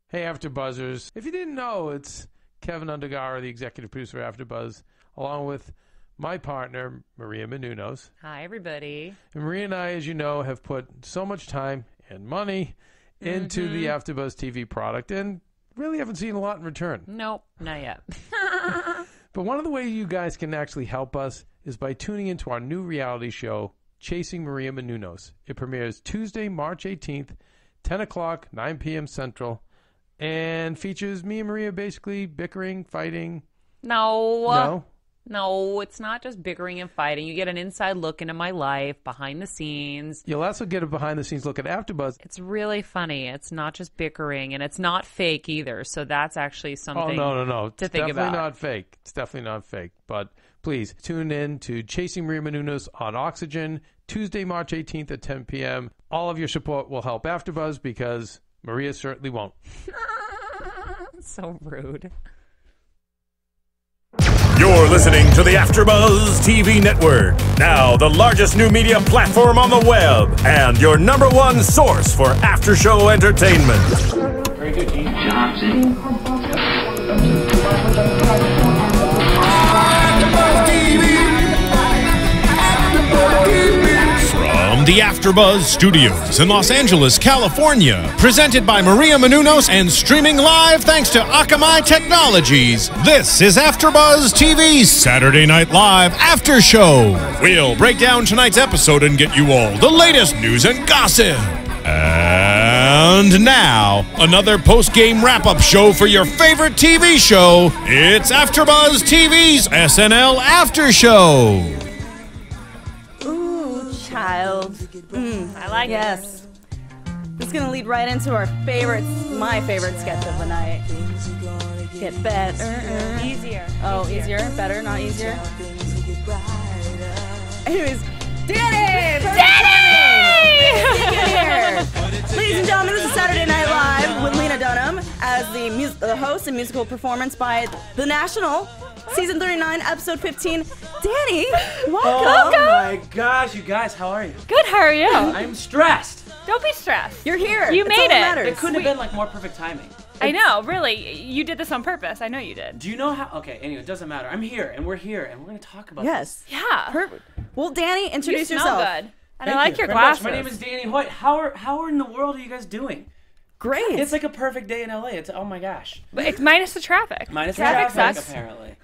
Hey, AfterBuzzers. If you didn't know, it's Kevin Undergaro, the executive producer of AfterBuzz, along with my partner, Maria Menounos. Hi, everybody. And Maria and I, as you know, have put so much time and money into the AfterBuzz TV product and really haven't seen a lot in return. Nope, not yet. But one of the ways you guys can actually help us is by tuning into our new reality show, Chasing Maria Menounos. It premieres Tuesday, March 18th, 10 o'clock, 9 p.m. Central, and features me and Maria basically bickering, fighting. No, it's not just bickering and fighting. You get an inside look into my life, behind the scenes. You'll also get a behind-the-scenes look at AfterBuzz. It's really funny. It's not just bickering, and it's not fake either. So that's actually something no. to think about. It's definitely not fake. It's definitely not fake. But please tune in to Chasing Maria Menounos on Oxygen, Tuesday, March 18th at 10 p.m. All of your support will help AfterBuzz because Maria certainly won't. So rude. You're listening to the AfterBuzz TV network, now the largest new media platform on the web, and your #1 source for after-show entertainment. Very good, Gene Johnson. From the AfterBuzz Studios in Los Angeles, California, presented by Maria Menounos and streaming live thanks to Akamai Technologies, this is AfterBuzz TV's Saturday Night Live After Show. We'll break down tonight's episode and get you all the latest news and gossip. And now, another post-game wrap-up show for your favorite TV show. It's AfterBuzz TV's SNL After Show. Child. I like it. Yes. This is going to lead right into my favorite sketch of the night. Get better. Easier. Oh, easier? Better, not easier? Anyways, Danny! Ladies and gentlemen, this is Saturday Night Live with Lena Dunham as the host and musical performance by The National. Season 39, episode 15. Danny, welcome. Oh my gosh, you guys, how are you? Good, how are you? I'm stressed. Don't be stressed. You're here. You That's made all that it. matters. It couldn't have been like more perfect timing. I know, really. You did this on purpose. I know you did. Do you know how? Okay, anyway, it doesn't matter. I'm here, and we're here, and we're going to talk about Yes. this. Yeah. Perfect. Well, Danny, You introduce smell yourself. good. And Thank I like you your very much. glasses. My name is Danny Hoyt. How in the world are you guys doing? Great. It's like a perfect day in LA. It's oh my gosh. But it's minus the traffic. Minus the traffic traffic, sucks. apparently.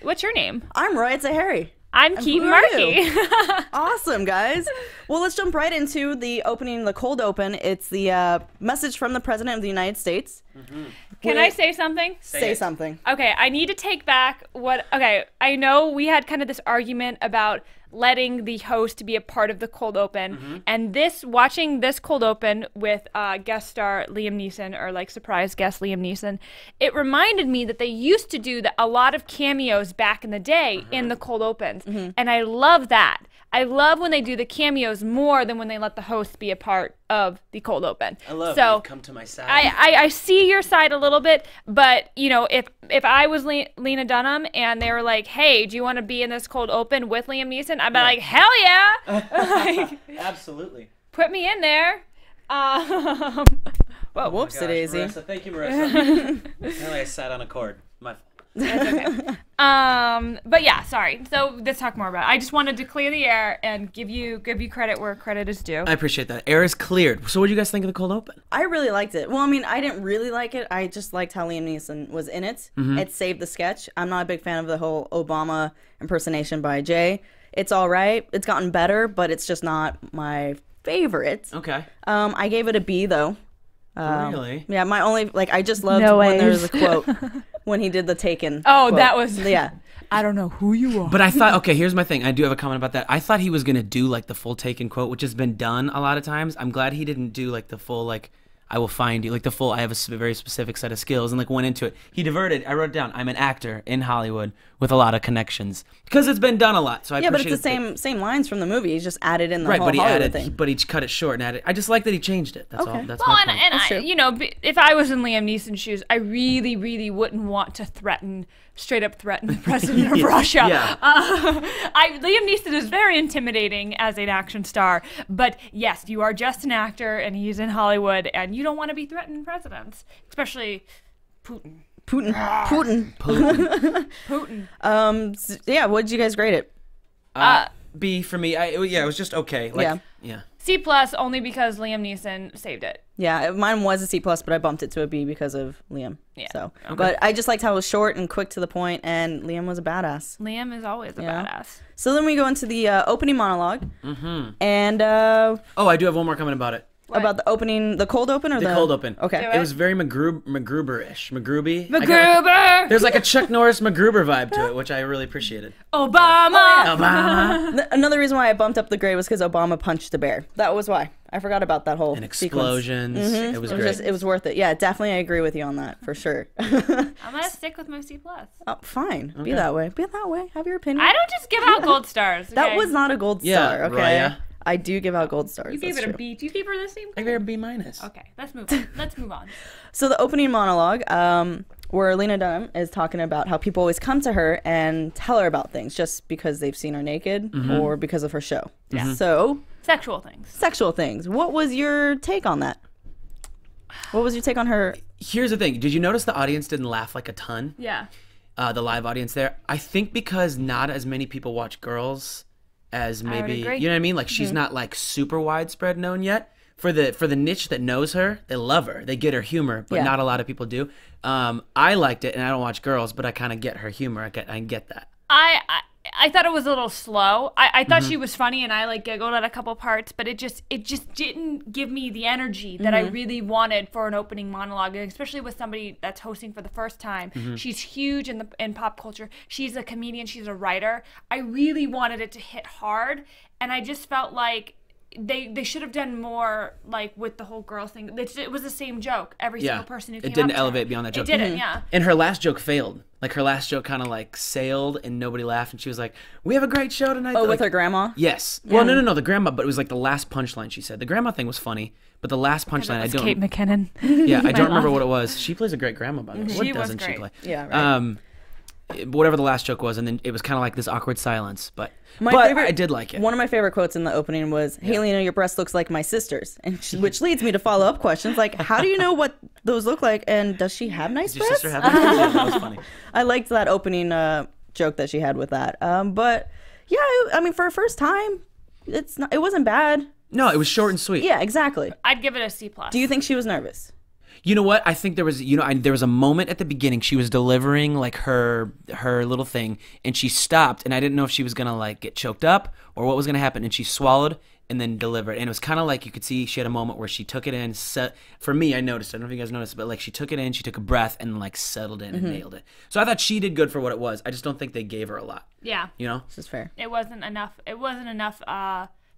What's your name? I'm Roya Taheri. I'm And Keetin who are Marchi. Awesome, guys. Well, let's jump right into the opening, the cold open. It's the message from the President of the United States. Can I say something? Say something. Okay, I need to take back what... Okay, I know we had kind of this argument about letting the host be a part of the cold open, and watching this cold open with guest star Liam Neeson, or like surprise guest Liam Neeson, it reminded me that they used to do a lot of cameos back in the day in the cold opens, and I love that. I love when they do the cameos more than when they let the host be a part of the cold open. I love so you've come to my side. I see your side a little bit, but you know, if I was Lena Dunham and they were like, "Hey, do you want to be in this cold open with Liam Neeson?" I'd be like, "Hell yeah!" Like, Absolutely. put me in there. Whoa, Whoopsie daisy. Marissa, thank you, Marissa. Apparently I sat on a cord. My fault. That's okay. But yeah, sorry. So let's talk more about it. I just wanted to clear the air and give you credit where credit is due. I appreciate that. Air is cleared. So what do you guys think of the cold open? I really liked it. Well, I mean, I didn't really like it. I just liked how Liam Neeson was in it. It saved the sketch. I'm not a big fan of the whole Obama impersonation by Jay. It's all right. It's gotten better, but it's just not my favorite. Okay. I gave it a B, though. Really? Yeah, my only, I just loved No when there was ways. a quote when he did the Taken. Oh, quote. that was... Yeah. I don't know who you are. But I thought, okay, here's my thing. I do have a comment about that. I thought he was going to do, like, the full Taken quote, which has been done a lot of times. I'm glad he didn't do, like, the full, like, I will find you, like, the full, I have a very specific set of skills, and, like, went into it. He diverted. I wrote it down. I'm an actor in Hollywood with a lot of connections. Because it's been done a lot, so I Yeah, but appreciate it's the same lines from the movie. He's just added in the Right, whole but he Hollywood added, thing. but he cut it short and added. I just like that he changed it. That's all. Okay. That's Well, my point. and I, you know, if I was in Liam Neeson's shoes, I really, really wouldn't want to threaten straight up threaten the president of Russia. Yeah. Liam Neeson is very intimidating as an action star, but yes, you are just an actor, and he's in Hollywood, and you don't want to be threatening presidents, especially Putin. Yeah, what did you guys grade it? B for me. It was just okay. Yeah. C+ only because Liam Neeson saved it. Yeah, mine was a C+, but I bumped it to a B because of Liam. Yeah. So, but I just liked how it was short and quick to the point, and Liam was a badass. Liam is always a badass. So then we go into the opening monologue, and I do have one more comment about it. What? About the opening, the cold open or the cold open. Okay, It was very MacGruber-ish. MacGruby. MacGruber! There's like a Chuck Norris MacGruber vibe to it, which I really appreciated. Obama! Another reason why I bumped up the grade was because Obama punched the bear. That was why. I forgot about that whole And explosions. Sequence. It was great. It was worth it. Yeah, definitely I agree with you on that, for sure. I'm gonna stick with my C+. Oh, fine. Be that way. Be that way. Have your opinion. I don't just give out gold stars. Okay? That was not a gold star, okay? Roya. I do give out gold stars. You gave that's it a true. B. Do you give her the same? I gave her a B-. Okay, let's move on. Let's move on. So the opening monologue, where Lena Dunham is talking about how people always come to her and tell her about things just because they've seen her naked or because of her show. Yeah. So Sexual things. sexual things. What was your take on that? What was your take on her? Here's the thing. Did you notice the audience didn't laugh like a ton? Yeah. The live audience there. I think because not as many people watch girls as maybe, agree. you know what I mean? Like she's not like super widespread known yet. For the niche that knows her, they love her. They get her humor, but not a lot of people do. I liked it, and I don't watch girls, but I kind of get her humor. I get that. I thought it was a little slow. I thought she was funny, and I like giggled at a couple parts, but it just didn't give me the energy that I really wanted for an opening monologue, and especially with somebody that's hosting for the first time. She's huge in pop culture. She's a comedian. She's a writer. I really wanted it to hit hard, and I just felt like they should have done more, like with the whole girl thing. It was the same joke. Every single person who came it didn't up to her. elevate beyond that joke. It didn't, yeah. And her last joke failed. Like her last joke kind of like sailed, and nobody laughed. And she was like, "We have a great show tonight." Oh, like, with her grandma? Yes. Well, no, the grandma. But it was like the last punchline she said. The grandma thing was funny, but the last punchline I don't. Kate McKinnon. Yeah, I don't remember what it was. She plays a great grandma, by the way. What She was doesn't she great. play? Yeah, right. Whatever the last joke was, and then it was kind of like this awkward silence. But favorite, I did like it. One of my favorite quotes in the opening was, "Hey, Lena, your breast looks like my sister's," and which leads me to follow up questions like, "How do you know what those look like? And does she have nice Does your breasts?" sister have that? That was funny. I liked that opening joke that she had with that. But yeah, I mean, for a first time, it wasn't bad. No, it was short and sweet. Yeah, exactly. I'd give it a C+. Do you think she was nervous? You know what? I think there was, there was a moment at the beginning. She was delivering like her little thing, and she stopped, and I didn't know if she was gonna like get choked up or what was gonna happen. And she swallowed and then delivered, and it was kind of like you could see she had a moment where she took it in. For me, I noticed. I don't know if you guys noticed, but like she took it in, she took a breath, and like settled in and nailed it. So I thought she did good for what it was. I just don't think they gave her a lot. Yeah. You know, This is fair. It wasn't enough. It wasn't enough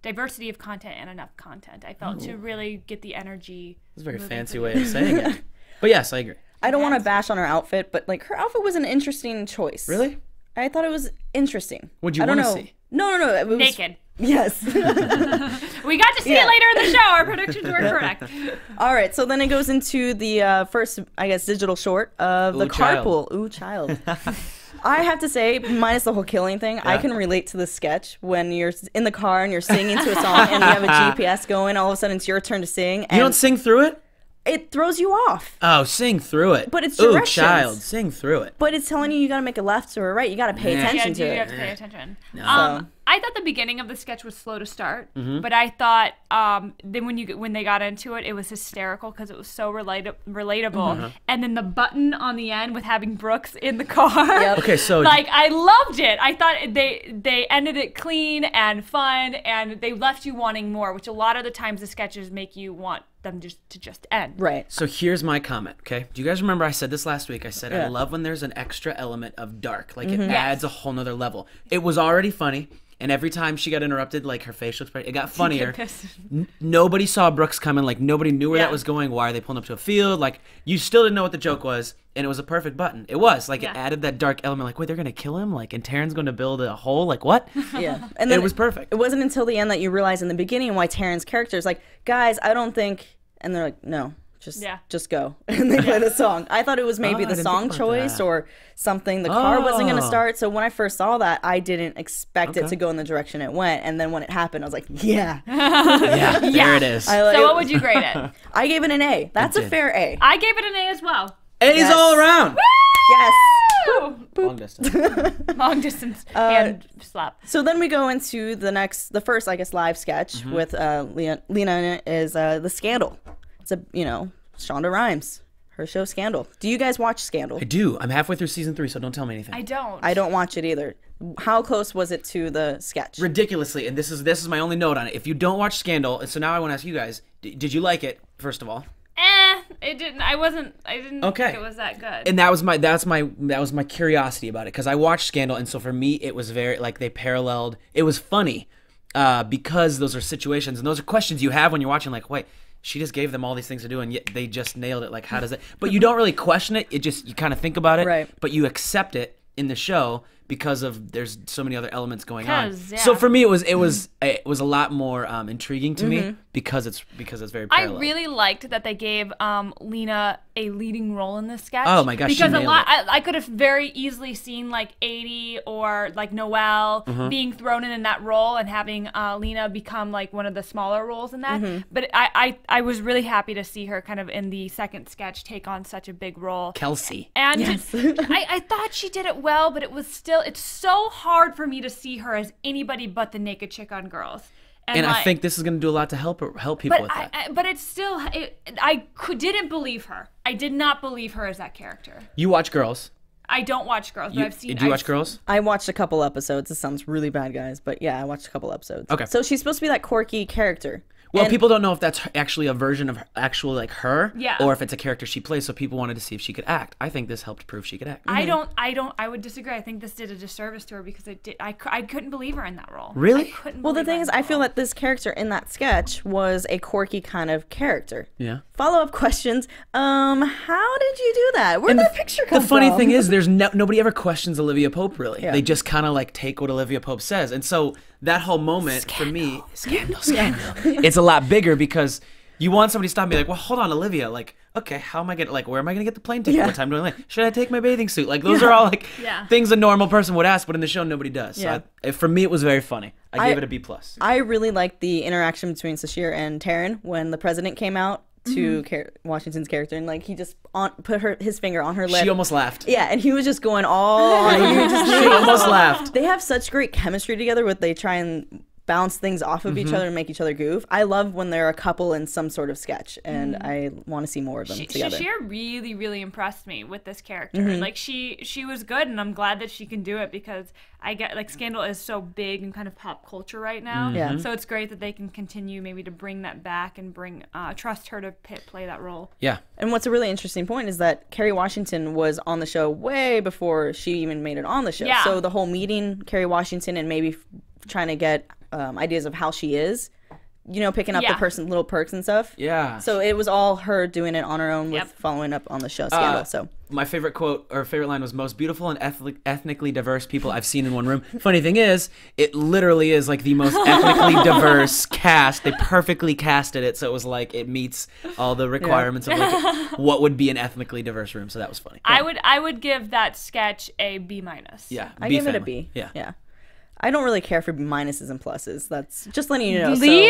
diversity of content and enough content. I felt to really get the energy. it's a very fancy way of saying it. But yes, I agree. I don't want to bash on her outfit, but like her outfit was an interesting choice. Really? I thought it was interesting. What'd you I don't wanna know. see? No. It was, Naked. Yes. We got to see it later in the show. Our predictions were correct. All right, so then it goes into the first, I guess, digital short of the Ooh, child. carpool. Ooh, child. I have to say, minus the whole killing thing, I can relate to the sketch when you're in the car and you're singing to a song and you have a GPS going. All of a sudden, it's your turn to sing. And You don't sing through it? it throws you off. Oh, sing through it. But it's Ooh, directions. child, sing through it. But it's telling you got to make a left or a right. You got to pay attention to You it. have to pay attention. No. I thought the beginning of the sketch was slow to start, but I thought then when they got into it, it was hysterical because it was so relatable. And then the button on the end with having Brooks in the car. Yep. Okay, so Like, I loved it. I thought they ended it clean and fun, and they left you wanting more, which a lot of the times the sketches make you want them to just end. Right. So here's my comment, okay? Do you guys remember I said this last week? I said I love when there's an extra element of dark. Like it adds a whole nother level. It was already funny, and every time she got interrupted, like her facial expression, it got funnier. Nobody saw Brooks coming. Like nobody knew where that was going. Why are they pulling up to a field? Like you still didn't know what the joke was, and it was a perfect button. It was like it added that dark element. Like wait, they're gonna kill him? Like and Taryn's going to build a hole? Like what? Yeah. And then it was perfect. It wasn't until the end that you realize in the beginning why Taryn's character is like, guys, I don't think, and they're like, no, just go. And they play the song. I thought it was maybe I the didn't song think about choice that. or something. The car wasn't going to Oh. start. So when I first saw that, I didn't expect it to go in the direction it went. And then when it happened, I was like, yeah. Yeah, there it is. So what would you grade it? I gave it an A. That's a did. fair A. I gave it an A as well. A's Yes. all around. Yes. Long distance. Long distance hand slap. So then we go into the first, I guess, live sketch with Lena in it is The Scandal. It's Shonda Rhimes, her show Scandal. Do you guys watch Scandal? I do. I'm halfway through season 3, so don't tell me anything. I don't. I don't watch it either. How close was it to the sketch? Ridiculously, and this is my only note on it. If you don't watch Scandal, and so now I want to ask you guys, did you like it? First of all, It didn't. I didn't Okay. think it was that good. and that was my curiosity about it, because I watched Scandal, and so for me it was very like they paralleled. It was funny because those are situations and those are questions you have when you're watching. Like, wait, she just gave them all these things to do, and yet they just nailed it. Like, how does it? But you don't really question it. It just you kind of think about it, Right. But you accept it in the show because of there's so many other elements going on. 'Cause, yeah. So for me, it was a lot more intriguing to me because it's very I parallel. really liked that they gave Lena a leading role in this sketch. Oh my gosh, she Because a nailed lot, it. I could have very easily seen like 80 or like Noelle Mm-hmm. being thrown in that role and having Lena become like one of the smaller roles in that. Mm-hmm. But I was really happy to see her kind of in the second sketch take on such a big role. Kelsey. And I thought she did it well, but it's so hard for me to see her as anybody but the naked chick on Girls. And I like- think this is going to do a lot to help people with that. but it's still, didn't believe her. I did not believe her as that character. You watch Girls. I don't watch Girls, but I've seen. Do you watch Girls? I watched a couple episodes. This sounds really bad, guys, but yeah, I watched a couple episodes. Okay. So she's supposed to be that quirky character. Well, And- people don't know if that's actually a version of actually like her, Yeah. or if it's a character she plays. So people wanted to see if she could act. I think this helped prove she could act. I would disagree. I think this did a disservice to her because I couldn't believe her in that role. Really? I couldn't. Well, the believe her thing in is, that I feel role. that this character in that sketch was a quirky kind of character. Yeah. Follow-up questions. How did you do that? Where'd that picture come The funny from? thing is, there's nobody ever questions Olivia Pope really. Yeah. They just kind of like take what Olivia Pope says, and so that whole moment for me, scandal. It's a lot bigger because you want somebody to stop and be like, well, hold on, Olivia. Like, okay, how am I gonna where am I gonna get the plane ticket? Yeah. What time do I land? Should I take my bathing suit? Like, those are all like things a normal person would ask, but in the show nobody does. Yeah. So for me, it was very funny. I gave it a B+. I really liked the interaction between Sashir and Taryn when the president came out to Washington's character, and like he just put his finger on her lip. She almost laughed. Yeah, and he was just going all on. You just She almost laughed. They have such great chemistry together where they try and bounce things off of each other and make each other goof. I love when they're a couple in some sort of sketch, and I want to see more of them together. Shashir really, really impressed me with this character. Like she was good, and I'm glad that she can do it because I get like Scandal is so big and kind of pop culture right now. Yeah. So it's great that they can continue maybe to bring that back and bring trust her to play that role. Yeah. And what's a really interesting point is that Kerry Washington was on the show way before she even made it on the show. Yeah. So the whole meeting Kerry Washington and maybe trying to get ideas of how she is, picking up the little perks and stuff. Yeah. So it was all her doing it on her own with Yep. following up on the show Scandal. So My favorite quote or favorite line was most beautiful and ethnically diverse people I've seen in one room. Funny thing is, it literally is like the most ethnically diverse cast. They perfectly casted it, so it was like it meets all the requirements of like what would be an ethnically diverse room. So that was funny. I would give that sketch a B-. Yeah, I B give it a family. B. Yeah. I don't really care for minuses and pluses. That's just letting you know. Let me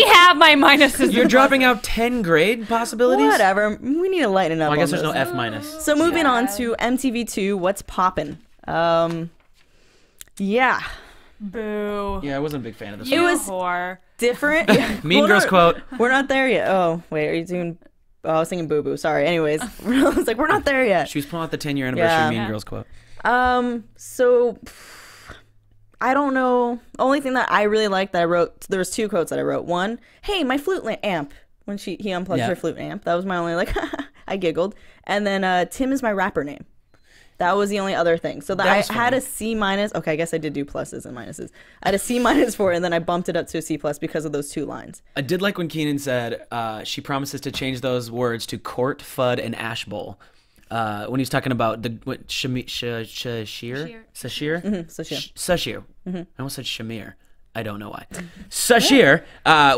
have my minuses. You're dropping out 10 grade possibilities. Whatever. We need to lighten up. Well, I guess on there's no this. F minus. So moving on to MTV2, what's poppin'? Yeah, Boo. Yeah, I wasn't a big fan of this. You one. was- whore. different. Mean Hold Girls on. quote. We're not there yet. Oh wait, are you doing? Oh, I was thinking Boo Boo. Sorry. Anyways, I was like, we're not there yet. She was pulling out the 10-year anniversary Yeah. Mean Yeah. Girls quote. So I don't know. Only thing that I really liked that I wrote, there was two quotes that I wrote. One, hey, my flute amp. When he unplugged Yeah. her flute amp. That was my only I giggled. And then Tim is my rapper name. That was the only other thing. So That I was had funny. a C minus. Okay, I guess I did do pluses and minuses. I had a C minus for it, and then I bumped it up to a C plus because of those two lines. I did like when Keenan said she promises to change those words to court, fud, and ash bowl. When he was talking about the Sashir? Sheer. Sashir? Sashir. Sashir. I almost said Shamir. I don't know why. Sashir,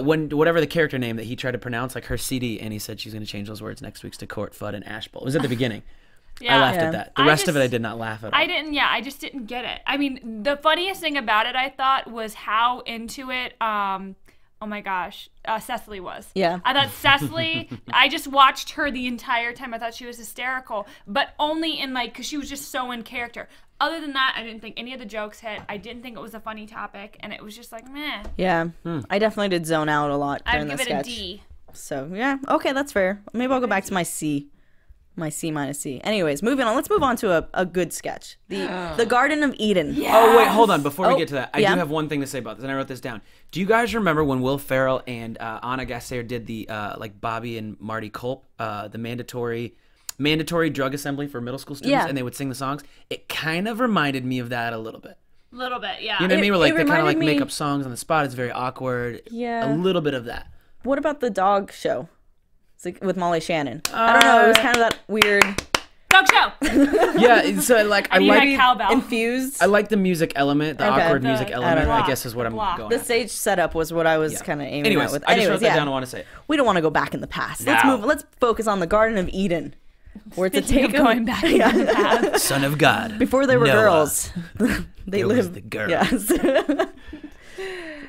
when whatever the character name that he tried to pronounce, like her CD, and he said she's going to change those words next week's to Court, Fud, and Ash Bowl. It was at the beginning. I laughed at that. The rest of it I did not laugh at all. I just didn't get it. I mean, the funniest thing about it, I thought, was how into it, oh my gosh, Cecily was. Yeah. I thought Cecily, I just watched her the entire time. I thought she was hysterical, but only in like, because she was just so in character. Other than that, I didn't think any of the jokes hit. I didn't think it was a funny topic, and it was just like, meh. Yeah. I definitely did zone out a lot during the sketch. I'd give it a D. So, yeah. Okay, that's fair. Maybe I'll go back to my C. My C minus C. Anyways, moving on. Let's move on to a good sketch. The Garden of Eden. Yes. Oh, wait, hold on. Before we get to that, I do have one thing to say about this, and I wrote this down. Do you guys remember when Will Ferrell and Anna Gasteyer did the, like, Bobby and Marty Culp, the mandatory drug assembly for middle school students, and they would sing the songs? It kind of reminded me of that a little bit. A little bit, yeah. You know what I mean? Where, like, they kind of, like, make up songs on the spot. It's very awkward. Yeah. A little bit of that. What about the dog show? It's like with Molly Shannon. I don't know. It was kind of that weird dog show. Yeah, so like I like cowbell. Infused. I like the music element, the awkward music element. I guess is what I'm going. The stage setup was what I was kind of aiming at with. I just wrote that down. I want to say it. We don't want to go back in the past. Let's move. Let's focus on the Garden of Eden, where it's a take going back in the past. Son of God. Before they were girls, they lived. The girl. Yes.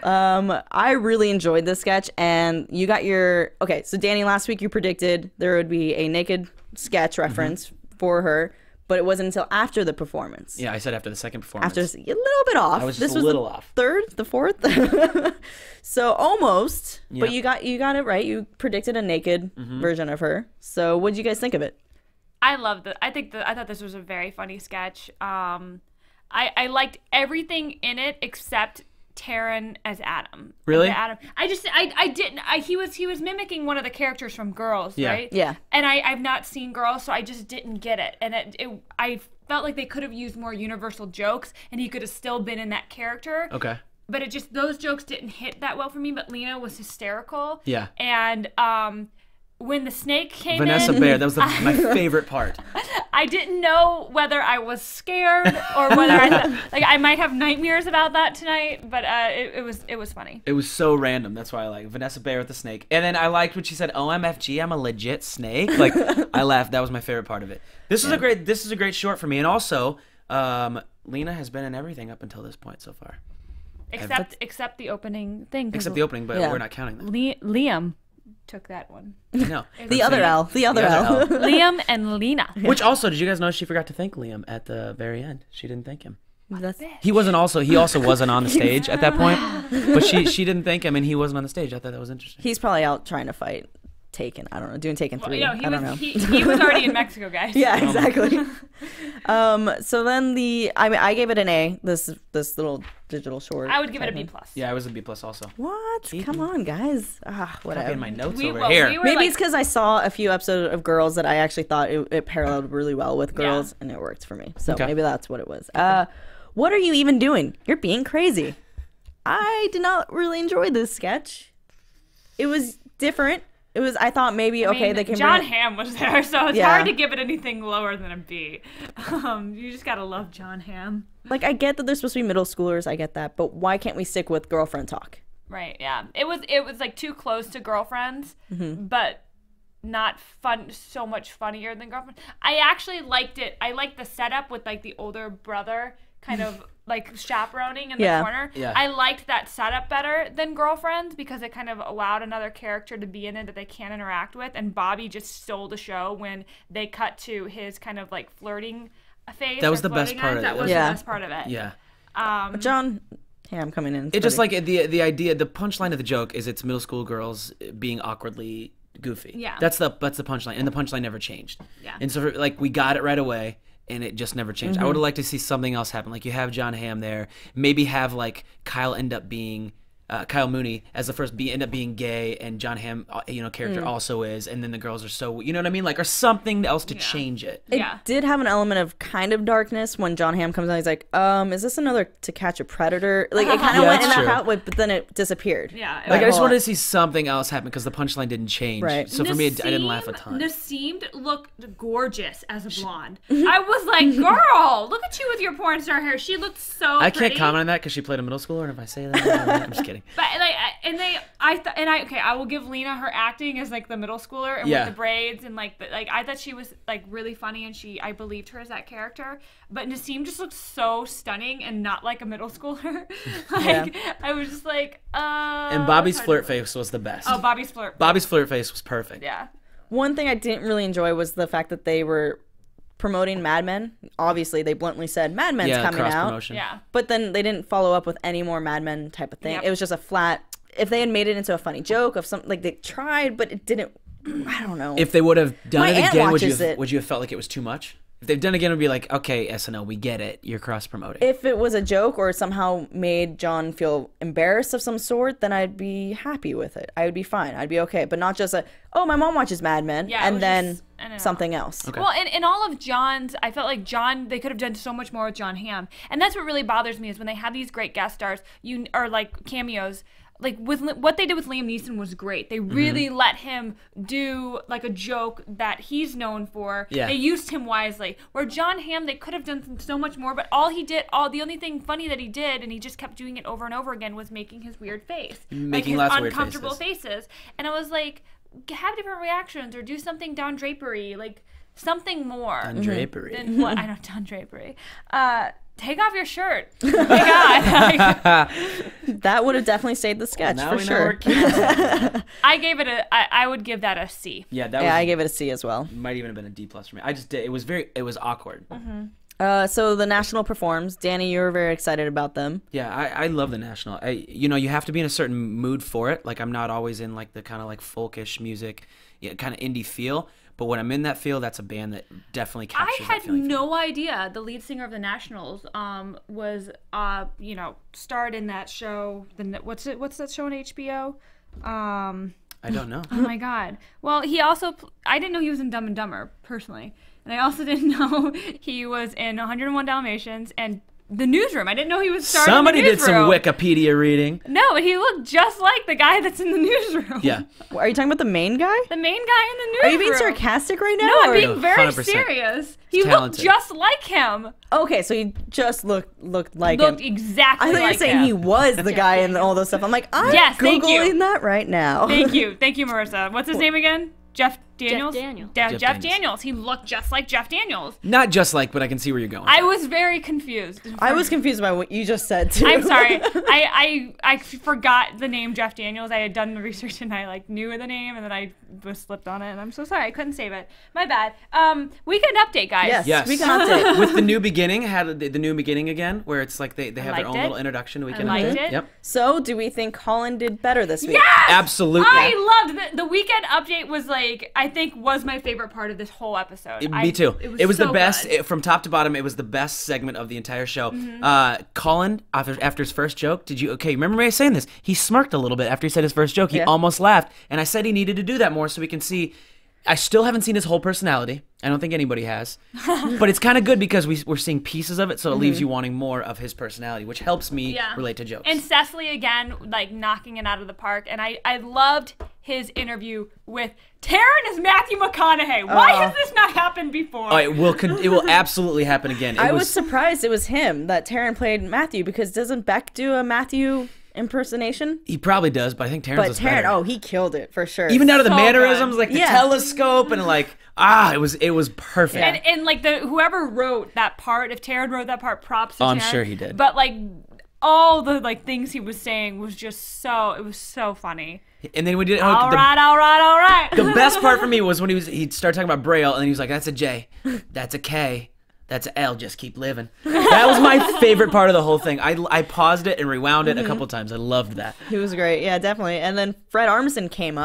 I really enjoyed this sketch, and you got your so Danny, last week you predicted there would be a naked sketch reference for her, but it wasn't until after the performance. Yeah, I said after the second performance. After a little bit off. I was just a little off. The fourth. So almost, but you got it right. You predicted a naked version of her. So what did you guys think of it? I loved it. I thought this was a very funny sketch. I liked everything in it except Taryn as Adam. Really? Adam. I didn't. He was mimicking one of the characters from Girls, right? Yeah. And I've not seen Girls, so I just didn't get it. And I felt like they could have used more universal jokes, and he could have still been in that character. Okay. But those jokes didn't hit that well for me. But Lena was hysterical. Yeah. And when the snake came Vanessa in, Bayer, that was my favorite part. I didn't know whether I was scared or whether I might have nightmares about that tonight, but it was funny. It was so random. That's why I like Vanessa Bayer with the snake. And then I liked when she said, "OMFG, I'm a legit snake." Like I laughed. That was my favorite part of it. This is a great short for me. And also, Lena has been in everything up until this point so far. Except the opening thing. Except the opening, but we're not counting that. Liam took that one. No. The other L. Liam and Lena. Which also, did you guys know she forgot to thank Liam at the very end? She didn't thank him. He also wasn't on the stage at that point, but she didn't thank him, and he wasn't on the stage. I thought that was interesting. He's probably out trying to fight Taken. I don't know, doing Taken 3. I don't know. He was already in Mexico, guys. Yeah, exactly. So then I gave it an A. This little digital short. I would give it a B+. Yeah, I was a B+ also. What? Keetin. Come on, guys. Whatever. In my notes over here. Maybe it's because I saw a few episodes of Girls that I actually thought it paralleled really well with Girls, and it worked for me. So maybe that's what it was. What are you even doing? You're being crazy. I did not really enjoy this sketch. It was different. I thought maybe, they can John Hamm was there, so it's hard to give it anything lower than a B. You just gotta love John Hamm. Like, I get that they're supposed to be middle schoolers, I get that, but why can't we stick with girlfriend talk? Right, yeah. It was like too close to Girlfriends, but not fun, so much funnier than Girlfriends. I actually liked it. I liked the setup with like the older brother kind of like chaperoning in the corner. Yeah. I liked that setup better than Girlfriends because it kind of allowed another character to be in it that they can't interact with. And Bobby just stole the show when they cut to his kind of like flirting phase. That was the best part of it. That was the best part of it. Yeah. John Hamm coming in. It's just like the idea, the punchline of the joke is it's middle school girls being awkwardly goofy. Yeah. That's the punchline, and the punchline never changed. Yeah. And so like we got it right away. And it just never changed. I would have liked to see something else happen. Like you have John Hamm there. Maybe have like Kyle end up being Kyle Mooney as the first end up being gay, and John Hamm, character also is, and then the girls are so, you know what I mean, like, or something else to change it. It did have an element of kind of darkness when John Hamm comes on. He's like, is this another To Catch a Predator? Like, it kind of went in that way, but then it disappeared. Yeah. Like, I just wanted to see something else happen because the punchline didn't change. Right. So for me, I didn't laugh a ton. Nassim looked gorgeous as a blonde. I was like, girl, look at you with your porn star hair. She looked so I pretty. can't comment on that because she played a middle schooler, and if I say that, I'm just kidding. But like, I will give Lena her acting as like the middle schooler and with the braids and like I thought she was like really funny, and I believed her as that character. But Nassim just looked so stunning and not like a middle schooler. I was just like, And Bobby's flirt face was the best. Oh, Bobby's flirt face was perfect. Yeah. One thing I didn't really enjoy was the fact that they were promoting Mad Men. Obviously, they bluntly said Mad Men's coming out. Yeah. But then they didn't follow up with any more Mad Men type of thing. Yep. It was just a flat. If they had made it into a funny joke of something, like they tried, but it didn't. I don't know. If they would have done My it aunt again, watches would you have felt like it was too much? If they've done it again, it would be like, okay, SNL, we get it. You're cross-promoting. If it was a joke or somehow made John feel embarrassed of some sort, then I'd be happy with it. I would be fine. I'd be okay. But not just my mom watches Mad Men, and then something else. Okay. Well, in all of John's, I felt like they could have done so much more with John Hamm. And that's what really bothers me is when they have these great guest stars, or like cameos. Like with what they did with Liam Neeson was great. They really let him do like a joke that he's known for. Yeah. They used him wisely. Where John Hamm, they could have done so much more, but the only thing funny that he did, and he just kept doing it over and over again, was making his weird face, making like his lots of uncomfortable faces. And I was like, have different reactions or do something down drapery, like something more. Down drapery. Than what I know, down drapery. Take off your shirt. Oh my God. That would have definitely stayed the sketch for sure. I would give that a C. Yeah, I gave it a C as well. Might even have been a D+ for me. I just did. It was awkward. So the National performs. Danny, you were very excited about them. Yeah, I love the National. You have to be in a certain mood for it. Like I'm not always in like the kind of like folkish music, kind of indie feel. But when I'm in that feel, that's a band that definitely captures that feeling. I had no idea the lead singer of the Nationals was starred in that show. What's that show on HBO? I don't know. Oh my God. Well, I didn't know he was in Dumb and Dumber personally, and I also didn't know he was in 101 Dalmatians and The Newsroom. I didn't know he was starring Somebody in the did some Wikipedia reading. No, but he looked just like the guy that's in The Newsroom. Yeah. Are you talking about the main guy? The main guy in The Newsroom. Are you being sarcastic right now? No, I'm being very 100%. serious. He talented. looked just like him. Okay, so he just looked like him. Looked exactly I thought you were like saying him. he was the guy and all those stuff. I'm like, I'm Yes, thank you. Googling that right now. Thank you, Marissa. What's his name again? Jeff Daniels? Jeff Daniels. He looked just like Jeff Daniels. Not just like, but I can see where you're going. I was very confused. I was confused by what you just said, too. I'm sorry. I forgot the name Jeff Daniels. I had done the research and I knew the name and then I was slipped on it and I'm so sorry. I couldn't save it. My bad. Weekend update, guys. Yes. Weekend update. With the new beginning, had the new beginning again, where it's like they have their own little introduction to Weekend I Update. liked it. Yep. So, do we think Colin did better this week? Yes! Absolutely. I loved it. The Weekend update was was my favorite part of this whole episode. Me too. It was so the best good. from top to bottom. It was the best segment of the entire show. Colin, after his first joke, remember me saying this? He smirked a little bit after he said his first joke. He almost laughed, and I said he needed to do that more so we can see. I still haven't seen his whole personality. I don't think anybody has. But it's kind of good because we're seeing pieces of it, so it leaves you wanting more of his personality, which helps me relate to jokes. And Cecily, again, knocking it out of the park. And I loved his interview with Taron as Matthew McConaughey. Why has this not happened before? Oh, it will absolutely happen again. I was surprised it was him that Taron played Matthew, because doesn't Beck do a Matthew impersonation? He probably does, but I think Terrence was better. He killed it for sure. Even down to the So mannerisms, good. like the telescope, and it was perfect. And whoever wrote that part, if Taron wrote that part, props to Taron. I'm sure he did. But all the things he was saying was just it was so funny. And then we did. All right. The best part for me was when he started talking about Braille, and he was like, "That's a J, that's a K, that's an L. Just keep living." That was my favorite part of the whole thing. I paused it and rewound it a couple times. I loved that. He was great. Yeah, definitely. And then Fred Armisen came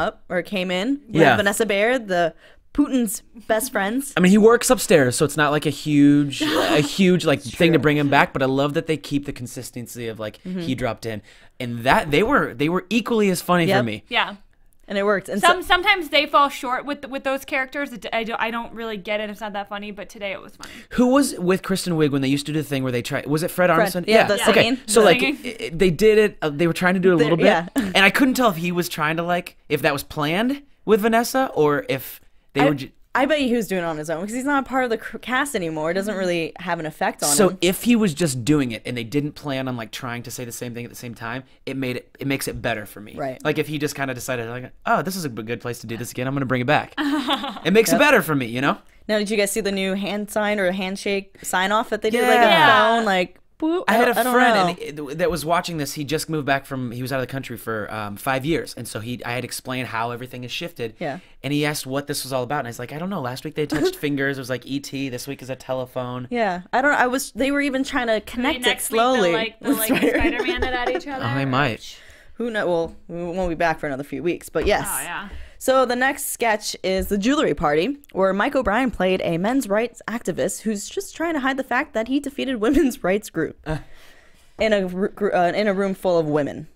in with Vanessa Bayer, the Putin's best friends. I mean, he works upstairs, so it's not like a huge like thing to bring him back. But I love that they keep the consistency of like he dropped in, and that they were equally as funny for me. Yeah. And it worked. And sometimes they fall short with those characters. I don't really get it. It's not that funny, but today it was funny. Who was with Kristen Wiig when they used to do the thing where they tried? Was it Fred Armisen? Yeah, the Okay, singing. so The like singing. they did it. They were trying to do it a little bit, yeah. and I couldn't tell if he was trying to like if that was planned with Vanessa or if they were. I bet you he was doing it on his own because he's not a part of the cast anymore. It doesn't really have an effect on him. So if he was just doing it and they didn't plan on like trying to say the same thing at the same time, it makes it better for me. Right. Like if he just kind of decided like, oh, this is a good place to do this again. I'm gonna bring it back. It makes it better for me, you know. Now, did you guys see the new hand sign or handshake sign off that they did? Yeah. Like a phone, like. Boop. I had a don't friend know. that was watching this. He just moved back he was out of the country for 5 years. And so I had explained how everything has shifted. Yeah. And he asked what this was all about. And I was like, I don't know. Last week they touched fingers. It was like E.T. This week is a telephone. Yeah, I don't. They were even trying to connect it Next slowly. week they'll like Spider-Man it at each other. Oh, I might. Who knows? Well, we won't be back for another few weeks, but yes. Oh yeah. So the next sketch is the jewelry party, where Mike O'Brien played a men's rights activist who's just trying to hide the fact that he defeated women's rights group in a room full of women.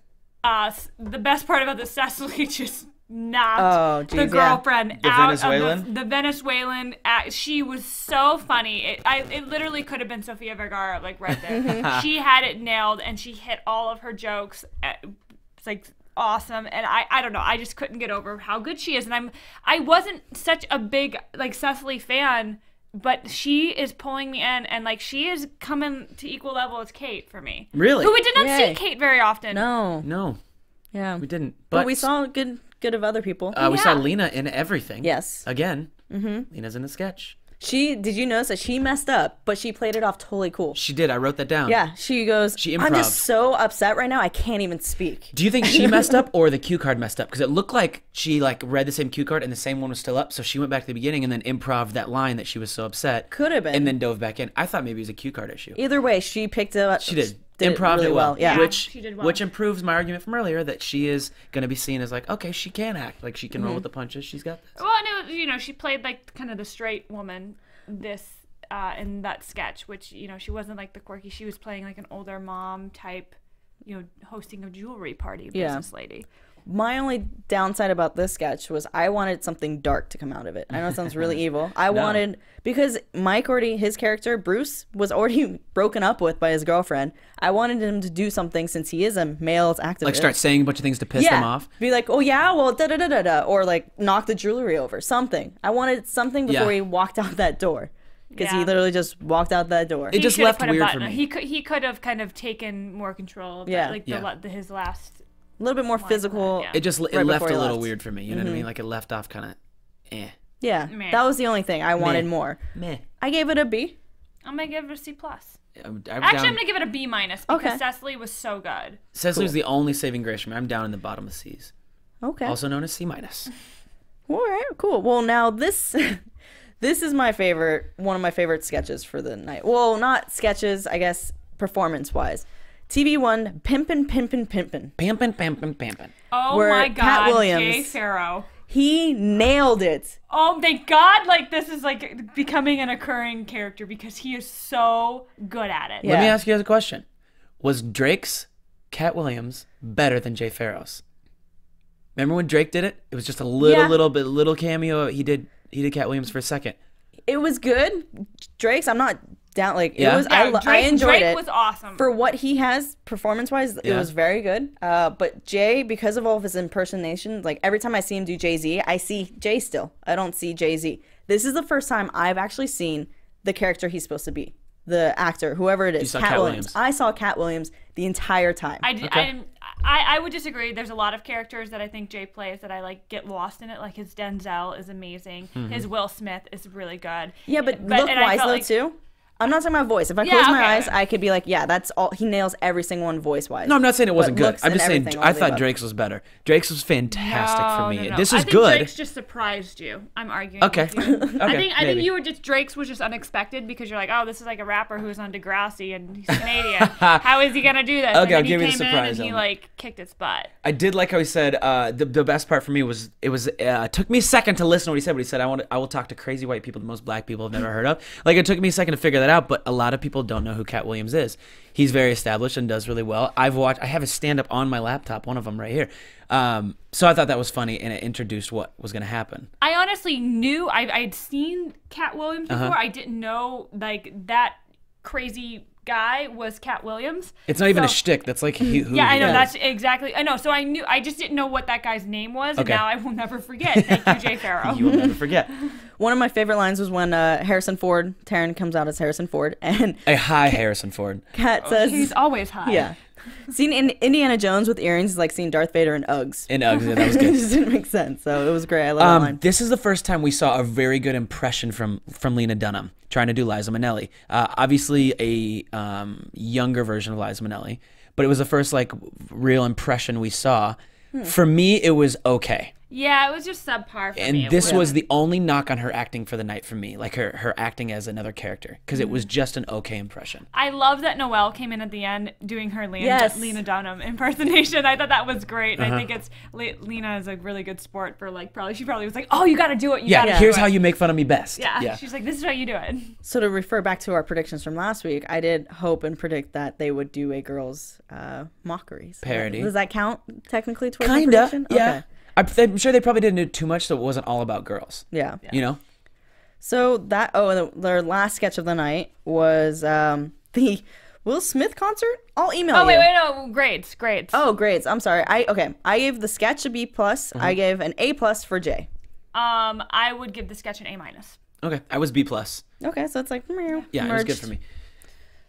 The best part about this, Cecily just knocked the girlfriend The out Venezuelan? of the Venezuelan. She was so funny. It literally could have been Sofia Vergara, like right there. She had it nailed, and she hit all of her jokes. It's like awesome, and I don't know. I just couldn't get over how good she is, and I wasn't such a big like Cecily fan. But she is pulling me in, and like she is coming to equal level as Kate for me. Really? Who we did not Yay. see Kate very often. No, Yeah. we didn't. But we saw good of other people. We saw Lena in everything. Yes. Again. Lena's in the sketch. Did you notice that she messed up, but she played it off totally cool? She did. I wrote that down. Yeah, she goes, She I'm improv'd. just so upset right now, I can't even speak. Do you think she messed up or the cue card messed up? Because it looked like she like read the same cue card and the same one was still up, so she went back to the beginning and then improv'd that line that she was so upset. Could have been. And then dove back in. I thought maybe it was a cue card issue. Either way, she picked it up. She did. Did Improv'd really it well. Yeah. Yeah. Which she did well. which improves my argument from earlier that she is going to be seen as like, okay, she can act. Like she can roll with the punches. She's got this. Well, no, she played like kind of the straight woman in that sketch, which she wasn't like the quirky. She was playing like an older mom type, hosting a jewelry party business lady. My only downside about this sketch was I wanted something dark to come out of it. I know it sounds really evil. I wanted, because his character, Bruce, was already broken up with by his girlfriend. I wanted him to do something since he is a male's activist. Like start saying a bunch of things to piss them off. Be like, oh yeah, well, da-da-da-da-da. Or like knock the jewelry over. Something. I wanted something before he walked out that door. Because he literally just walked out that door. It just He should've left put a weird button for on. me. He could have kind of taken more control of his last. A little bit more physical. Yeah. It just right left before a he little left. weird for me. You know what I mean? Like it left off kind of Yeah, Meh. that was the only thing I wanted more. meh. I gave it a B. I'm gonna give it a C+. I'm Actually, I'm gonna give it a B- because Okay. Cecily was so good. Cecily was the only saving grace for me. I'm down in the bottom of C's. Okay. Also known as C-. All right, cool. Well, now this is my favorite, one of my favorite sketches for the night. Well, not sketches, I guess, performance-wise. TV1, Pimpin', Pimpin', Pimpin'. Pampin'. Oh Where my Cat God, Williams- Jay Farrow. He nailed it. Oh, thank God! Like this is like becoming an occurring character because he is so good at it. Yeah. Let me ask you guys a question. Was Drake's Cat Williams better than Jay Farrow's? Remember when Drake did it? It was just a little cameo. He did Cat Williams for a second. It was good. Drake's, I'm not down. Like Yeah? it was. Yeah, I enjoyed Drake it. was awesome. For what he has performance-wise, it Yeah. was very good. But Jay, because of all of his impersonations, like every time I see him do Jay-Z, I see Jay still. I don't see Jay-Z. This is the first time I've actually seen the character he's supposed to be. The actor, whoever it is, You saw Cat Williams. I saw Cat Williams the entire time. I would disagree. There's a lot of characters that I think Jay plays that I like get lost in it. Like his Denzel is amazing. His Will Smith is really good. Yeah, but and I look-wise felt though like- too. I'm not talking about voice. If I Yeah, close my okay. eyes, I could be like, yeah, that's all. He nails every single one voice-wise. No, I'm not saying it wasn't But good. looks I'm and just saying everything, all I the thought above. Drake's was better. Drake's was fantastic for me. No. This I is think good. Drake's just surprised you. I'm arguing. Okay. With you. Okay. I think maybe. you were just Drake's was just unexpected because you're like, oh, this is like a rapper who's on Degrassi and he's Canadian. How is he gonna do this? Okay, and then I'll he give you the came in surprise and he element. like kicked its butt. I did like how he said the best part for me was it took me a second to listen to what he said, but he said I will talk to crazy white people, the most black people I've never heard of. Like it took me a second to figure that out, but a lot of people don't know who Cat Williams is. He's very established and does really well. I have his stand up on my laptop, one of them right here. So I thought that was funny, and it introduced what was going to happen. I honestly knew I'd seen Cat Williams before. I didn't know like that crazy guy was Cat Williams. It's not even a So- shtick. That's like who Yeah, I he know. is. That's exactly. I know. So I knew. I just didn't know what that guy's name was, and Okay. now I will never forget. Thank you, Jay Farrow. You will never forget. One of my favorite lines was when Harrison Ford, Taryn comes out as Harrison Ford, and A high Harrison Ford. Kat says, He's always high. yeah. Seeing Indiana Jones with earrings is like seeing Darth Vader in Uggs. In Uggs, yeah, that was It good. just didn't make sense, so it was great. I love that line. This is the first time we saw a very good impression from Lena Dunham trying to do Liza Minnelli. Obviously a younger version of Liza Minnelli, but it was the first like real impression we saw. For me, it was okay. Yeah, it was just subpar for me. And It this was- was the only knock on her acting for the night for me, like her acting as another character, because it was just an okay impression. I love that Noelle came in at the end doing her Yes. Lena Dunham impersonation. I thought that was great. And Uh-huh. I think it's Lena is a really good sport for like she probably was like, oh, you got to do it. You Yeah, gotta here's do how it. you make fun of me best. Yeah. She's like, this is how you do it. So to refer back to our predictions from last week, I did hope and predict that they would do a girls' mockeries Parody. Does that count technically towards my Kinda, prediction? yeah. Okay. I'm sure they probably didn't do too much, so it wasn't all about girls. Yeah. You know? So that their last sketch of the night was the Will Smith concert. I'll email you. Oh, wait, no. Grades. Oh, grades. I'm sorry. I gave the sketch a B plus. I gave an A plus for Jay. I would give the sketch an A minus. Okay, I was B+. Okay, so it's like Yeah, it was good for me.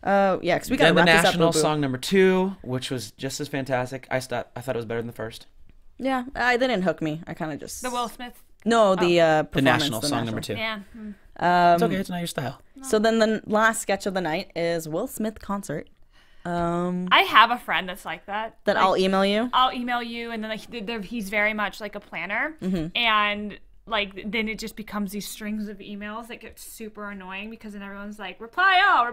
Yeah, because we got to Then the wrap this up. national boo-boo. song number 2, which was just as fantastic. I thought it was better than the first. Yeah, they didn't hook me. I kind of just The Will Smith. No, the performance. The national song number 2. Yeah. It's okay, it's not your style. So then the last sketch of the night is Will Smith concert. I have a friend that's like that. That Like, I'll email you. I'll email you, and then like he's very much like a planner, and like then it just becomes these strings of emails that get super annoying because then everyone's like reply all,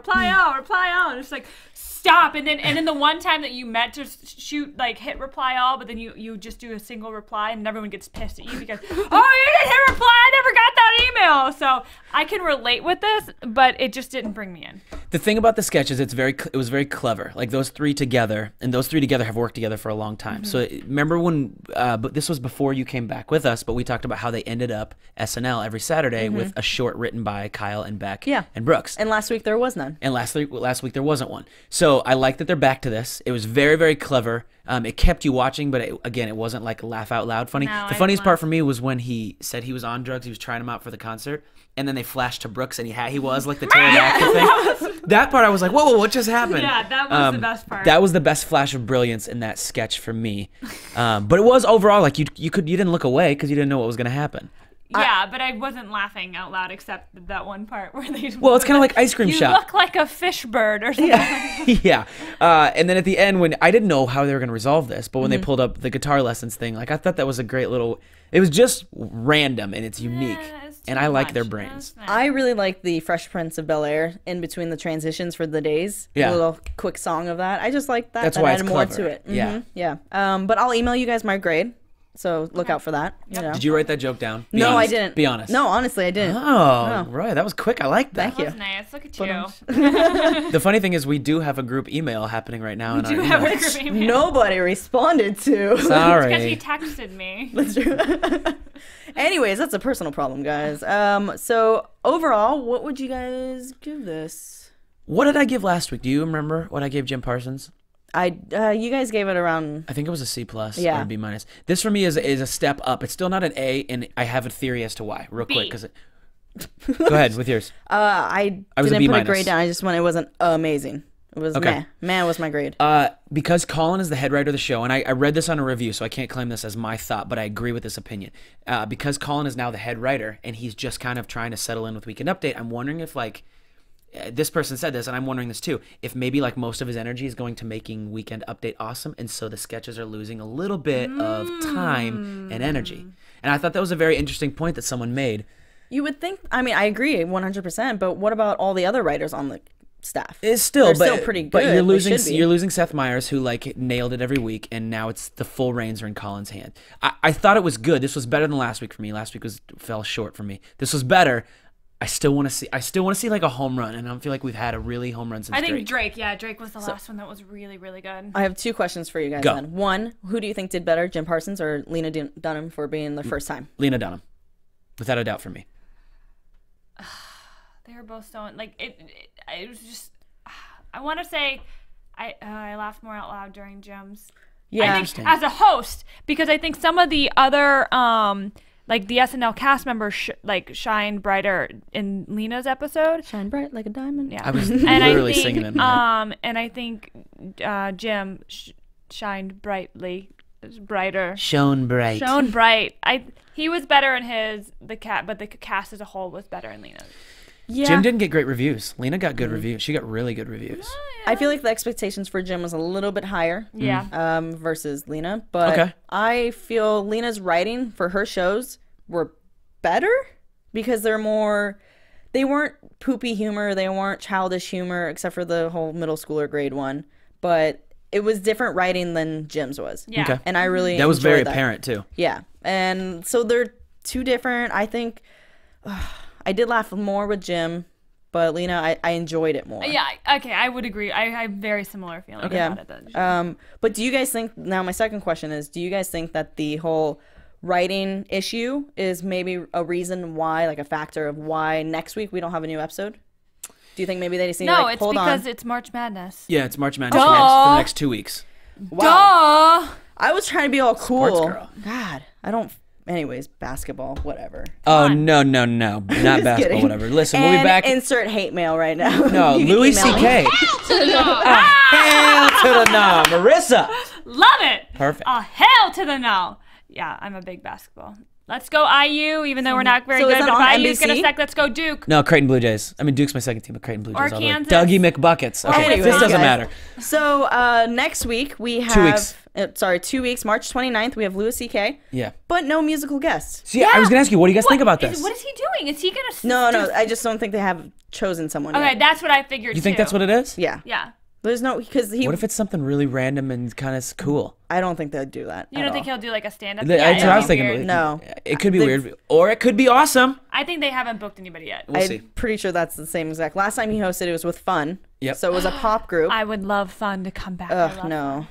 and it's like stop, and then the one time that you meant to hit reply all, but then you just do a single reply, and everyone gets pissed at you because oh, you didn't hit reply, I never got that email. So I can relate with this, but it just didn't bring me in. The thing about the sketch is it was very clever. Like those three together have worked together for a long time. So remember when, but this was before you came back with us, but we talked about how they ended up SNL every Saturday with a short written by Kyle and Beck and Brooks. And last week there was none. And last week there wasn't one. So I like that they're back to this. It was very, very clever. It kept you watching, but it wasn't like laugh out loud funny. No, The I funniest didn't part laugh. for me was when he said he was on drugs. He was trying them out for the concert, and then they flashed to Brooks, and he was like the pterodactyl thing. That part I was like, whoa, what just happened? Yeah, that was the best part. That was the best flash of brilliance in that sketch for me. But it was overall like you didn't look away because you didn't know what was going to happen. Yeah, but I wasn't laughing out loud except that one part where they. Well, it's kind of like Ice Cream you Shop. look like a fish bird or something. Yeah. And then at the end, when I didn't know how they were going to resolve this, but when they pulled up the guitar lessons thing, like I thought that was a great little. It was just random and it's unique, it's and too I like much. their brains. That's nice. I really like the Fresh Prince of Bel-Air in between the transitions for the days. Yeah. A little quick song of that. I just like that. That's that why added it's more clever. to it. Yeah. Yeah. But I'll email you guys my grade. So look out for that. You know. Did you write that joke down? Be No, honest. I didn't. Be honest. No, honestly, I didn't. Oh, Roya, that was quick. I like that. Thank you. That's nice. Look at you. The funny thing is, we do have a group email happening right now. Do you have a emails. group email? Nobody responded to. Because he Sorry. texted me. That's true. Anyways, that's a personal problem, guys. So overall, what would you guys give this? What did I give last week? Do you remember what I gave Jim Parsons? You guys gave it around. I think it was a C+ Yeah. or a B-. This for me is a step up. It's still not an A, and I have a theory as to why. Real quick, because go ahead with yours. I was a didn't put a B-. grade down. I just went. It wasn't amazing. It was Okay. meh. Man was my grade. Because Colin is the head writer of the show, and I read this on a review, so I can't claim this as my thought, but I agree with this opinion. Because Colin is now the head writer, and he's just kind of trying to settle in with Weekend Update, I'm wondering if, like, this person said this, and I'm wondering this too, if maybe like most of his energy is going to making Weekend Update awesome, and so the sketches are losing a little bit of time and energy. And I thought that was a very interesting point that someone made. You would think, I mean, I agree 100%, but what about all the other writers on the staff? It's still, They're still pretty good. But you're They should losing, be. you're losing Seth Meyers, who like nailed it every week, and now it's the full reins are in Colin's hand. I thought it was good. This was better than last week for me. Last week fell short for me. This was better. I still want to see like a home run, and I don't feel like we've had a really home run since I think Drake was the last one that was really, really good. I have 2 questions for you guys Go. then. One, who do you think did better, Jim Parsons or Lena Dunham for being the first time? Lena Dunham, without a doubt for me. They were both so like it was just. I want to say, I laughed more out loud during Jim's. Yeah. I think as a host, because I think some of the other like the SNL cast members shine brighter in Lena's episode. Shine bright like a diamond. Yeah, I was and literally I think, singing it. In my head. and I think Jim shined brightly, brighter. Shone bright. Shone bright. He was better in but the cast as a whole was better in Lena's. Yeah. Jim didn't get great reviews. Lena got good reviews. She got really good reviews. I feel like the expectations for Jim was a little bit higher. Yeah. Versus Lena, but Okay. I feel Lena's writing for her shows were better because they weren't poopy humor, they weren't childish humor, except for the whole middle schooler grade one. But it was different writing than Jim's was. Yeah. Okay. And I really That was very enjoyed that. apparent too. Yeah, and so they're 2 different. I think I did laugh more with Jim, but Lena, I enjoyed it more. Yeah. Okay. I would agree. I have very similar feelings about it. Then. But do you guys think, now my second question is, do you guys think that the whole writing issue is maybe a reason why, like a factor of why next week we don't have a new episode? Do you think maybe they just need to it's hold on? because it's March Madness. Yeah, it's March Madness for the next 2 weeks. Wow. Duh. I was trying to be all cool. Sports girl. God, I don't. Anyways, basketball, whatever. Oh, no. Not basketball, kidding. whatever. Listen, And we'll be back. insert hate mail right now. No, You can Louis email me. C.K. Hell to the no. Marissa. Love it. Perfect. Hell to the no. Yeah, I'm a big basketball. Let's go IU, even though we're not very So is good. that But on if IU's going to NBC? suck, let's go Duke. No, Creighton Blue Jays. I mean, Duke's my second team, but Creighton Blue Jays Or all the way. Kansas. Dougie McBuckets. Okay, Anyways, this doesn't guys. matter. So next week we have 2 weeks. 2 weeks, March 29th, we have Louis C.K. Yeah. But no musical guests. See, I was going to ask you, what do you guys think about this? What is he doing? Is he going to... No, I just don't think they have chosen someone Okay, yet. that's what I figured, You think too. that's what it is? Yeah. Yeah. There's no, because What if it's something really random and kind of cool? I don't think they'd do that. You at don't think all. he'll do like a stand-up? That's what I was it'd be thinking. weird. No. It could be weird, or it could be awesome. I think they haven't booked anybody yet. We'll I'm see. pretty sure that's the same exact. Last time he hosted, it was with Fun. Yep. So it was a pop group. I would love Fun to come back. I love Ugh, no.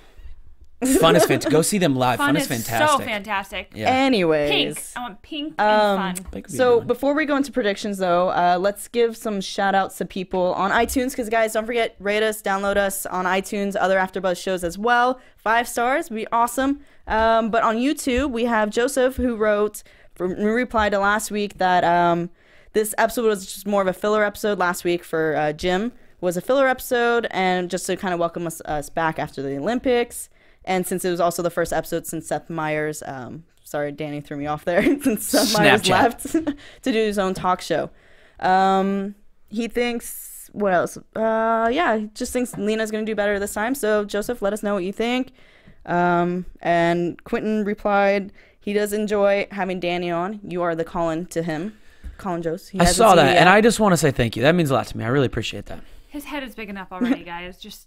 Fun is fantastic. Go see them live. Fun is is fantastic. so fantastic. Yeah. Anyways. Pink. I want pink and fun. That could be a So good one. before we go into predictions, though, let's give some shout outs to people on iTunes, because guys, don't forget, rate us, download us on iTunes, other AfterBuzz shows as well. 5 stars would be awesome. But on YouTube, we have Joseph, who wrote, replied to last week that this episode was just more of a filler episode. Last week for Jim was a filler episode, and just to kind of welcome us back after the Olympics. And since it was also the first episode since Seth Meyers, sorry, Danny threw me off there, since Seth Meyers Snapchat. left to do his own talk show. He thinks, what else? He just thinks Lena's going to do better this time. So, Joseph, let us know what you think. And Quentin replied, he does enjoy having Danny on. You are the Colin to him. Colin Jost. He I hasn't saw seen that, you yet. and I just want to say thank you. That means a lot to me. I really appreciate that. His head is big enough already, guys. Just.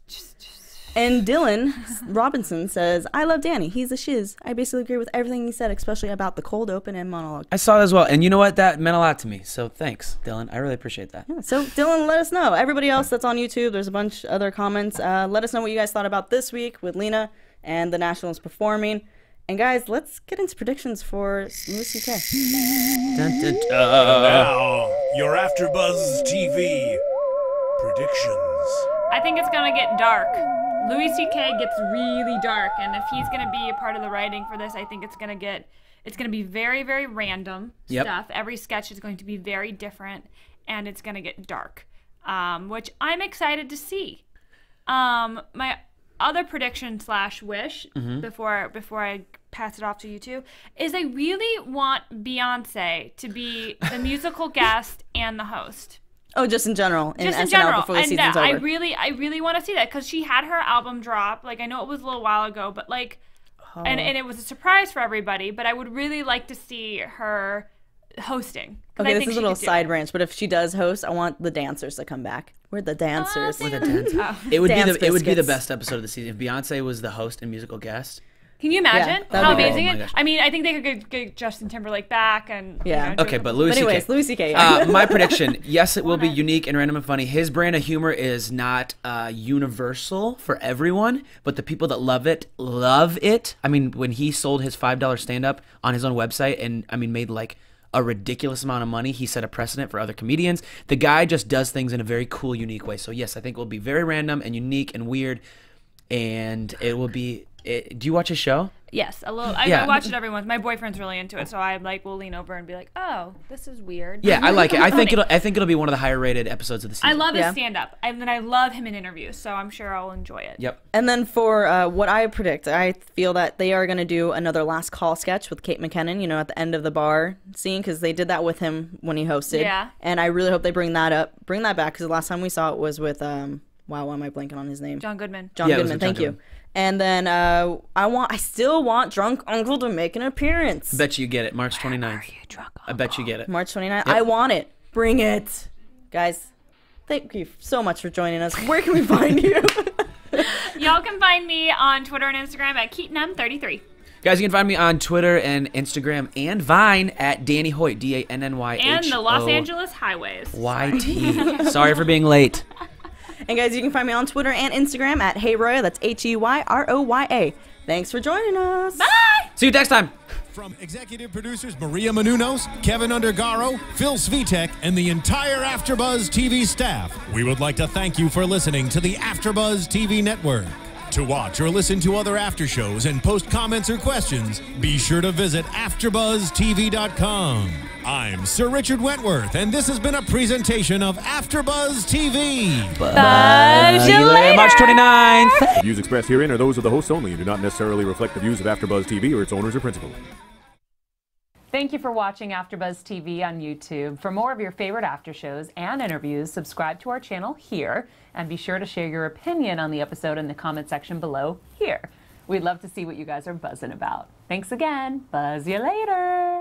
And Dylan Robinson says, I love Danny. He's a shiz. I basically agree with everything he said, especially about the cold open and monologue. I saw that as well, and you know what? That meant a lot to me. So thanks, Dylan. I really appreciate that. So, Dylan, let us know. Everybody else that's on YouTube, there's a bunch of other comments. Let us know what you guys thought about this week with Lena and the Nationals performing. And, guys, let's get into predictions for Louis C.K. Dun, dun, dun. Now, your AfterBuzz TV predictions. I think it's gonna get dark. Louis C.K. gets really dark, and if he's gonna be a part of the writing for this, I think it's gonna be very, very random stuff. Every sketch is going to be very different, and it's gonna get dark, which I'm excited to see. My other prediction / wish before I pass it off to you two is I really want Beyonce to be the musical guest and the host. Oh, just in general. Just in SNL general. before the And season's I over. really want to see that because she had her album drop. Like, I know it was a little while ago, but like, and it was a surprise for everybody. But I would really like to see her hosting. Okay, this is a little side branch, but if she does host, I want the dancers to come back. We're the dancers. With a dance. It would be the best episode of the season if Beyonce was the host and musical guest. Can you imagine how amazing Oh my it? gosh. I mean, I think they could get Justin Timberlake back and Okay, but Louis C.K. Anyways, Louis C.K. My prediction: yes, it will be unique and random and funny. His brand of humor is not universal for everyone, but the people that love it. I mean, when he sold his $5 stand-up on his own website, and I mean, made like a ridiculous amount of money, he set a precedent for other comedians. The guy just does things in a very cool, unique way. So yes, I think it will be very random and unique and weird, and it will be. Do you watch his show? Yes, a little. I watch it every once. My boyfriend's really into it, so I'm like, we'll lean over and be like, "Oh, this is weird." Yeah, I like it. I think it'll be one of the higher rated episodes of the season. I love his stand-up, and then I love him in interviews, so I'm sure I'll enjoy it. Yep. And then for what I predict, I feel that they are going to do another last call sketch with Kate McKinnon, at the end of the bar scene, because they did that with him when he hosted. Yeah. And I really hope they bring that back, because the last time we saw it was with, wow, why am I blanking on his name? John Goodman. John Goodman, thank you. And then I still want Drunk Uncle to make an appearance. I bet you get it, March 29th. Where are you, Drunk Uncle? I bet you get it. March 29th. Yep. I want it. Bring it. Guys, thank you so much for joining us. Where can we find you? Y'all can find me on Twitter and Instagram at KeetinM33. Guys, you can find me on Twitter and Instagram and Vine at Danny Hoyt, DANNYHO. And the Los Angeles highways. YT. Sorry for being late. And guys, you can find me on Twitter and Instagram at Hey Roya. That's HeyRoya. Thanks for joining us. Bye. See you next time. From executive producers Maria Menounos, Kevin Undergaro, Phil Svitek, and the entire AfterBuzz TV staff, we would like to thank you for listening to the AfterBuzz TV network. To watch or listen to other after shows and post comments or questions, be sure to visit AfterBuzzTV.com. I'm Sir Richard Wentworth, and this has been a presentation of AfterBuzz TV. Buzz you later. March 29th. The views expressed herein are those of the hosts only and do not necessarily reflect the views of AfterBuzz TV or its owners or principals. Thank you for watching AfterBuzz TV on YouTube. For more of your favorite after shows and interviews, subscribe to our channel here, and be sure to share your opinion on the episode in the comment section below here. We'd love to see what you guys are buzzing about. Thanks again. Buzz you later.